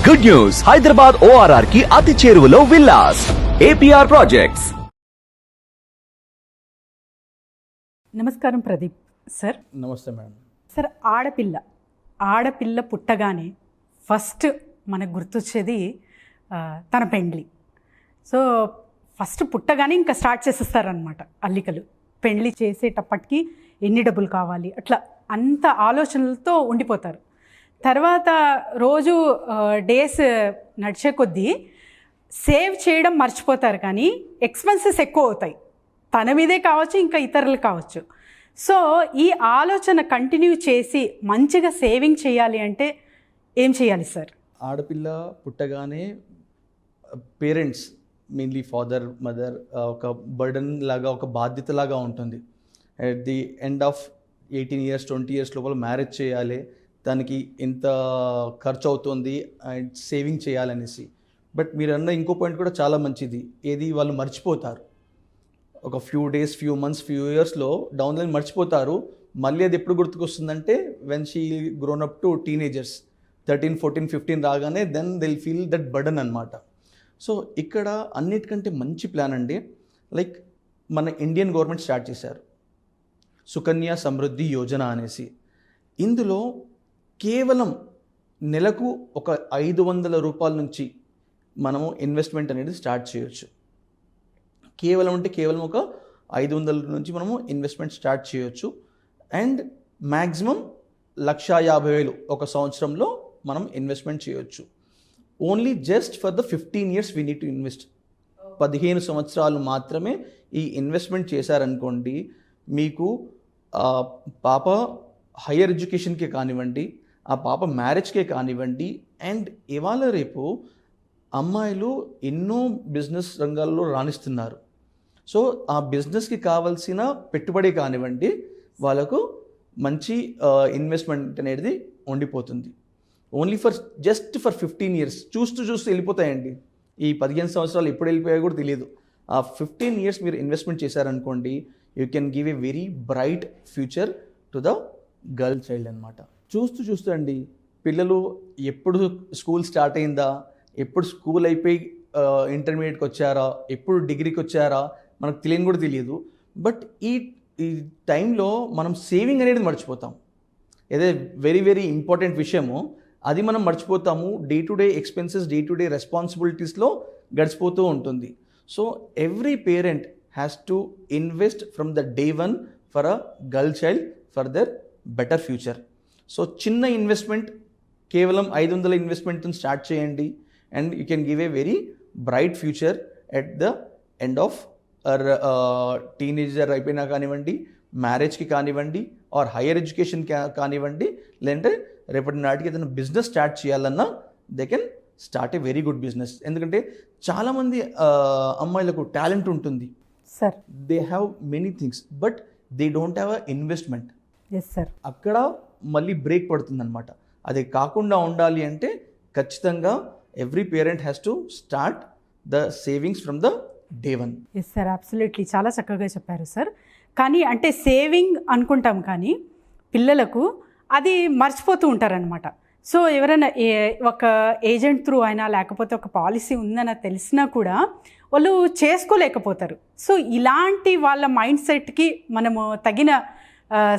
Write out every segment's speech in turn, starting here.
Good news, Hyderabad ORR కి అతి చేరువలో విల్లాస్. APR projects. నమస్కారం ప్రదీప్ సార్. నమస్తే మేడం. సార్, ఆడపిల్ల పుట్టగానే ఫస్ట్ మనకు గుర్తొచ్చేది తన పెండ్లి. సో ఫస్ట్ పుట్టగానే ఇంకా స్టార్ట్ చేసేస్తారనమాట అల్లికలు. పెండ్లి చేసేటప్పటికి ఎన్ని డబ్బులు కావాలి అట్లా అంత ఆలోచనలతో ఉండిపోతారు. తర్వాత రోజు డేస్ నడిచే కొద్దీ సేవ్ చేయడం మర్చిపోతారు, కానీ ఎక్స్పెన్సెస్ ఎక్కువ అవుతాయి. తన మీదే కావచ్చు, ఇంకా ఇతరులు కావచ్చు. సో ఈ ఆలోచన కంటిన్యూ చేసి మంచిగా సేవింగ్ చేయాలి అంటే ఏం చేయాలి సార్? ఆడపిల్ల పుట్టగానే పేరెంట్స్, మెయిన్లీ ఫాదర్ మదర్, ఒక బర్డన్ లాగా, ఒక బాధ్యత లాగా ఉంటుంది. At the end of 18 years 20 years లోపల మ్యారేజ్ చేయాలి, దానికి ఎంత ఖర్చు అవుతుంది అండ్ సేవింగ్ చేయాలనేసి. బట్ మీరు అన్న ఇంకో పాయింట్ కూడా చాలా మంచిది. ఏది వాళ్ళు మర్చిపోతారు. ఒక ఫ్యూ డేస్, ఫ్యూ మంత్స్, ఫ్యూ ఇయర్స్లో డౌన్ లైన్ మర్చిపోతారు. మళ్ళీ అది ఎప్పుడు గుర్తుకొస్తుందంటే when she grown up to teenagers 13, 14, 15 రాగానే then they'll feel that burden అనమాట. సో ఇక్కడ అన్నిటికంటే మంచి ప్లాన్ అండి, లైక్ మన ఇండియన్ గవర్నమెంట్ స్టార్ట్ చేశారు సుకన్య సమృద్ధి యోజన అనేసి. ఇందులో కేవలం నెలకు ఒక 500 రూపాయల నుంచి మనము ఇన్వెస్ట్మెంట్ అనేది స్టార్ట్ చేయొచ్చు. కేవలం ఒక 500 నుంచి మనము ఇన్వెస్ట్మెంట్ స్టార్ట్ చేయొచ్చు. అండ్ మ్యాక్సిమం 1,50,000 ఒక సంవత్సరంలో మనం ఇన్వెస్ట్మెంట్ చేయొచ్చు. Only just for the 15 years we need to invest. 15 సంవత్సరాలు మాత్రమే ఈ ఇన్వెస్ట్మెంట్ చేశారనుకోండి, మీకు పాప హయ్యర్ ఎడ్యుకేషన్కే కానివ్వండి, ఆ పాప మ్యారేజ్కే కానివ్వండి, అండ్ ఇవాళ రేపు అమ్మాయిలు ఎన్నో బిజినెస్ రంగాల్లో రాణిస్తున్నారు. సో ఆ బిజినెస్కి కావాల్సిన పెట్టుబడి కానివ్వండి, వాళ్ళకు మంచి ఇన్వెస్ట్మెంట్ అనేది ఉండిపోతుంది. ఓన్లీ జస్ట్ ఫర్ 15 years చూస్తూ వెళ్ళిపోతాయండి. ఈ 15 సంవత్సరాలు ఎప్పుడు వెళ్ళిపోయాయో కూడా తెలియదు. ఆ 15 years మీరు ఇన్వెస్ట్మెంట్ చేశారనుకోండి, you can give a very bright future to the girl child అనమాట. చూస్తూ అండి, పిల్లలు ఎప్పుడు స్కూల్ స్టార్ట్ అయిందా, ఎప్పుడు స్కూల్ అయిపోయి ఇంటర్మీడియట్కి వచ్చారా, ఎప్పుడు డిగ్రీకి వచ్చారా మనకు తెలియని కూడా తెలియదు. బట్ ఈ టైంలో మనం సేవింగ్ అనేది మర్చిపోతాం. ఏదైతే వెరీ వెరీ ఇంపార్టెంట్ విషయమో అది మనం మర్చిపోతాము. Day to day expenses, day to day రెస్పాన్సిబిలిటీస్లో గడిచిపోతూ ఉంటుంది. So every parent has to invest from the day one for a girl child for their better future. So చిన్న ఇన్వెస్ట్మెంట్, కేవలం 500 ఇన్వెస్ట్మెంట్తో స్టార్ట్ చేయండి, and you can give a very bright future at the end of teenager అయిపోయినా కానివ్వండి, మ్యారేజ్కి కానివ్వండి, are higher education కానివ్వండి, లేదంటే రేపటి నాటికి ఏదైనా బిజినెస్ స్టార్ట్ చేయాలన్నా they can start a very good business. ఎందుకంటే చాలామంది అమ్మాయిలకు టాలెంట్ ఉంటుంది sir, they have many things but they don't have a investment. Yes sir. అక్కడ మళ్ళీ బ్రేక్ పడుతుందన్నమాట. అది కాకుండా ఉండాలి అంటే ఖచ్చితంగా every parent has to start the savings from the day one. Yes sir, absolutely చాలా చక్కగా చెప్పారు సార్. కానీ అంటే సేవింగ్ అనుకుంటాం, కానీ పిల్లలకు అది మర్చిపోతూ ఉంటారనమాట. సో ఎవరైనా ఒక ఏజెంట్ త్రూ అయినా, లేకపోతే ఒక పాలసీ ఉందని తెలిసినా కూడా వాళ్ళు చేసుకోలేకపోతారు. సో ఇలాంటి వాళ్ళ మైండ్ సెట్కి మనము తగిన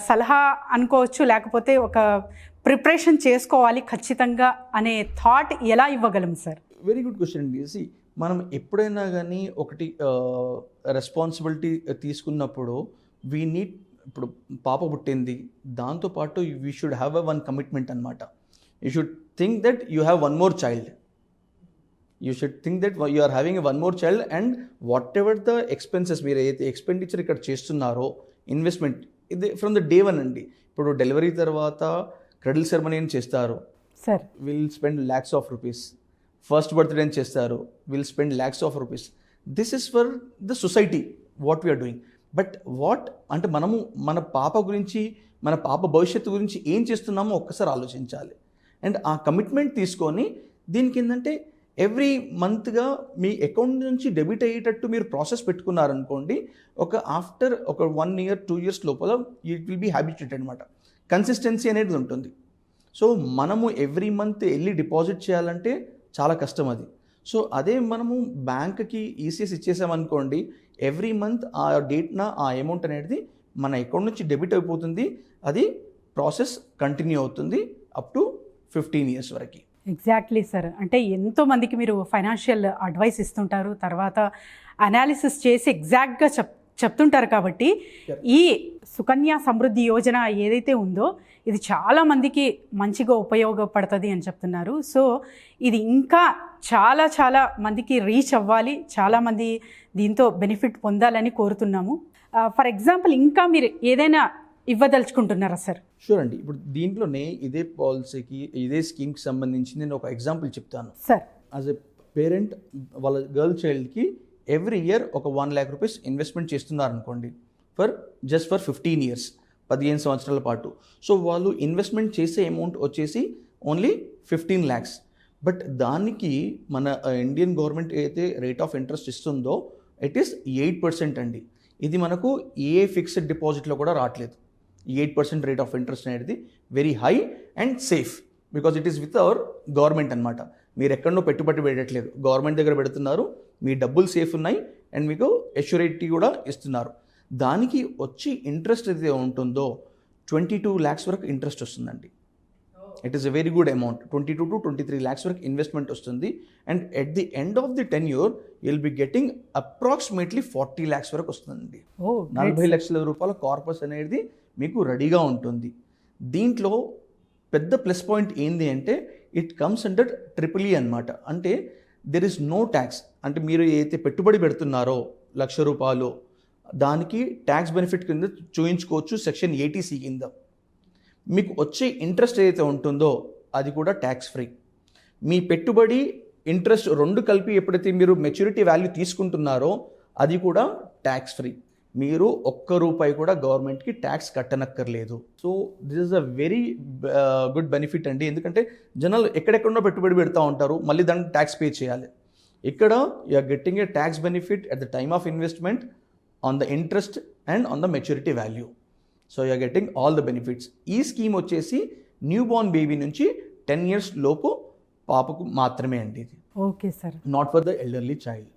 సలహా అనుకోవచ్చు, లేకపోతే ఒక ప్రిపరేషన్ చేసుకోవాలి ఖచ్చితంగా అనే థాట్ ఎలా ఇవ్వగలం సార్? వెరీ గుడ్ క్వశ్చన్ అండి. మనం ఎప్పుడైనా కానీ ఒకటి రెస్పాన్సిబిలిటీ తీసుకున్నప్పుడు వీ నీడ్, ఇప్పుడు పాప పుట్టింది, దాంతోపాటు we should have one commitment అనమాట. You should think that you have one more child. You should think that you are having one more child, and whatever the expenses మీరు ఏదైతే expenditure ఇక్కడ చేస్తున్నారో, investment ఇది from the day one అండి. ఇప్పుడు delivery తర్వాత cradle ceremony అని చేస్తారు, sir, will spend lakhs of rupees. First birthday అని చేస్తారు, will spend lakhs of rupees. This is for the society what we are doing. But what అంటే మనము మన పాప గురించి, మన పాప భవిష్యత్తు గురించి ఏం చేస్తున్నామో ఒక్కసారి ఆలోచించాలి. అండ్ ఆ కమిట్మెంట్ తీసుకొని దీనికి ఏంటంటే ఎవ్రీ మంత్గా మీ అకౌంట్ నుంచి డెబిట్ అయ్యేటట్టు మీరు ప్రాసెస్ పెట్టుకున్నారనుకోండి, ఆఫ్టర్ ఒక 1 year 2 years లోపల ఇట్ విల్ బీ హ్యాబిచుయేటెడ్ అనమాట. కన్సిస్టెన్సీ అనేది ఉంటుంది. సో మనము ఎవ్రీ మంత్ వెళ్ళి డిపాజిట్ చేయాలంటే చాలా కష్టం అది. సో అదే మనము బ్యాంక్కి ఈసీఎస్ ఇచ్చేసామనుకోండి, ఎవ్రీ మంత్ ఆ డేట్న ఆ అమౌంట్ అనేది మన అకౌంట్ నుంచి డెబిట్ అయిపోతుంది. అది ప్రాసెస్ కంటిన్యూ అవుతుంది అప్ టు 15 years వరకు. Exactly sir. అంటే ఎంతోమందికి మీరు ఫైనాన్షియల్ అడ్వైస్ ఇస్తుంటారు, తర్వాత అనాలిసిస్ చేసి ఎగ్జాక్ట్గా చెప్తుంటారు కాబట్టి ఈ సుకన్య సమృద్ధి యోజన ఏదైతే ఉందో ఇది చాలా మందికి మంచిగా ఉపయోగపడుతుంది అని చెప్తున్నారు. సో ఇది ఇంకా చాలా చాలా మందికి రీచ్ అవ్వాలి, చాలామంది దీంతో బెనిఫిట్ పొందాలని కోరుతున్నాము. ఫర్ ఎగ్జాంపుల్ ఇంకా మీరు ఏదైనా ఇవ్వదలుచుకుంటున్నారా సార్? షూర్ అండి. ఇప్పుడు దీంట్లోనే ఇదే పాలసీకి ఇదే స్కీమ్కి సంబంధించి నేను ఒక ఎగ్జాంపుల్ చెప్తాను సార్. యాజ్ ఎ పేరెంట్ వాళ్ళ గర్ల్ చైల్డ్కి ఎవ్రీ ఇయర్ ఒక 1 lakh rupees ఇన్వెస్ట్మెంట్ చేస్తున్నారు అనుకోండి, ఫర్ 15 years, 15 సంవత్సరాల పాటు. సో వాళ్ళు ఇన్వెస్ట్మెంట్ చేసే అమౌంట్ వచ్చేసి ఓన్లీ 15 lakhs. బట్ దానికి మన ఇండియన్ గవర్నమెంట్ ఏదైతే రేట్ ఆఫ్ ఇంట్రెస్ట్ ఇస్తుందో ఇట్ ఈస్ 8% అండి. ఇది మనకు ఏ ఫిక్స్డ్ డిపాజిట్లో కూడా రావట్లేదు. 8% రేట్ ఆఫ్ ఇంట్రెస్ట్ అనేది very high and safe, because it is with our government అనమాట. మీరు ఎక్కడో పెట్టుబడి పెట్టట్లేదు, గవర్నమెంట్ దగ్గర పెడుతున్నారు, మీ డబ్బులు సేఫ్ ఉన్నాయి అండ్ మీకు ఎష్యూరిటీ కూడా ఇస్తున్నారు. దానికి వచ్చి ఇంట్రెస్ట్ ఏదైతే ఉంటుందో 22 lakhs వరకు ఇంట్రెస్ట్ వస్తుందండి. It is a very good amount. 22 to 23 lakhs వరకు ఇన్వెస్ట్మెంట్ వస్తుంది. And at the end of the tenure you'll be getting approximately 40 lakhs వరకు వస్తుందండి. 40 లక్షల రూపాయల కార్పస్ అనేది మీకు రెడీగా ఉంటుంది. దీంట్లో పెద్ద ప్లస్ పాయింట్ ఏంది అంటే ఇట్ కమ్స్ అండర్ EEE అనమాట. అంటే దెర్ ఇస్ నో ట్యాక్స్. అంటే మీరు ఏదైతే పెట్టుబడి పెడుతున్నారో ₹1,00,000 దానికి ట్యాక్స్ బెనిఫిట్ కింద చూయించుకోవచ్చు సెక్షన్ 80C కింద. మీకు వచ్చే ఇంట్రెస్ట్ ఏదైతే ఉంటుందో అది కూడా ట్యాక్స్ ఫ్రీ. మీ పెట్టుబడి ఇంట్రెస్ట్ రెండు కలిపి ఎప్పుడైతే మీరు మెచ్యూరిటీ వాల్యూ తీసుకుంటున్నారో అది కూడా ట్యాక్స్ ఫ్రీ. మీరు ₹1 కూడా గవర్నమెంట్కి ట్యాక్స్ కట్టనక్కర్లేదు. So this is a very good benefit అండి. ఎందుకంటే జనాలు ఎక్కడెక్కడో పెట్టుబడి పెడతా ఉంటారు, మళ్ళీ దానికి ట్యాక్స్ పే చేయాలి. ఇక్కడ you are getting a tax benefit at the time of investment, on the interest and on the maturity value. So you are getting all the benefits. ఈ స్కీమ్ వచ్చేసి న్యూ బోర్న్ బేబీ నుంచి 10 years లోపు పాపకు మాత్రమే అండి ఇది. Okay sir. Not for the elderly child,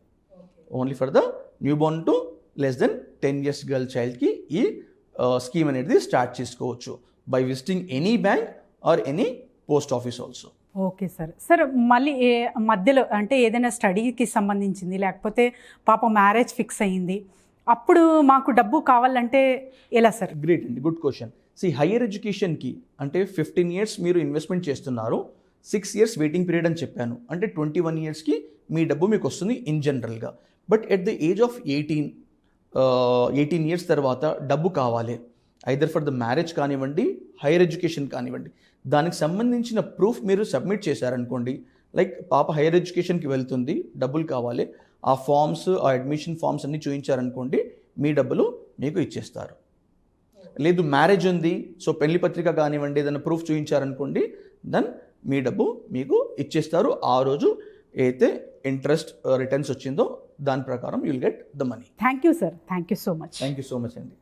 only for the newborn to less than 10 years girl చైల్డ్కి ఈ స్కీమ్ అనేది స్టార్ట్ చేసుకోవచ్చు by visiting any bank or any post office also. Okay sir. Sir మళ్ళీ మధ్యలో అంటే ఏదైనా స్టడీకి సంబంధించింది లేకపోతే పాప మ్యారేజ్ ఫిక్స్ అయ్యింది, అప్పుడు మాకు డబ్బు కావాలంటే ఎలా సార్? గ్రేట్ అండి, గుడ్ క్వశ్చన్. హైయర్ ఎడ్యుకేషన్కి అంటే 15 years మీరు ఇన్వెస్ట్మెంట్ చేస్తున్నారు, 6 years వెయిటింగ్ పీరియడ్ అని చెప్పాను. అంటే 21 yearsకి మీ డబ్బు మీకు వస్తుంది ఇన్ జనరల్గా. But at the age of 18 years తర్వాత డబ్బు కావాలి, ఐదర్ ఫర్ ద మ్యారేజ్ కానివ్వండి, హైయర్ ఎడ్యుకేషన్ కానివ్వండి, దానికి సంబంధించిన ప్రూఫ్ మీరు సబ్మిట్ చేశారనుకోండి, లైక్ పాప హైయర్ ఎడ్యుకేషన్కి వెళ్తుంది, డబ్బులు కావాలి, ఆ ఫామ్స్, ఆ అడ్మిషన్ ఫామ్స్ అన్నీ చూపించారనుకోండి, మీ డబ్బులు మీకు ఇచ్చేస్తారు. లేదు మ్యారేజ్ ఉంది, సో పెళ్లి పత్రిక కానివ్వండి, ఏదైనా ప్రూఫ్ చూపించారనుకోండి, దెన్ మీ డబ్బు మీకు ఇచ్చేస్తారు. ఆ రోజు అయితే ఇంట్రెస్ట్ రిటర్న్స్ వచ్చిందో దాని ప్రకారం you'll get the money. Thank you sir. Thank you so much. Thank you so much అండి.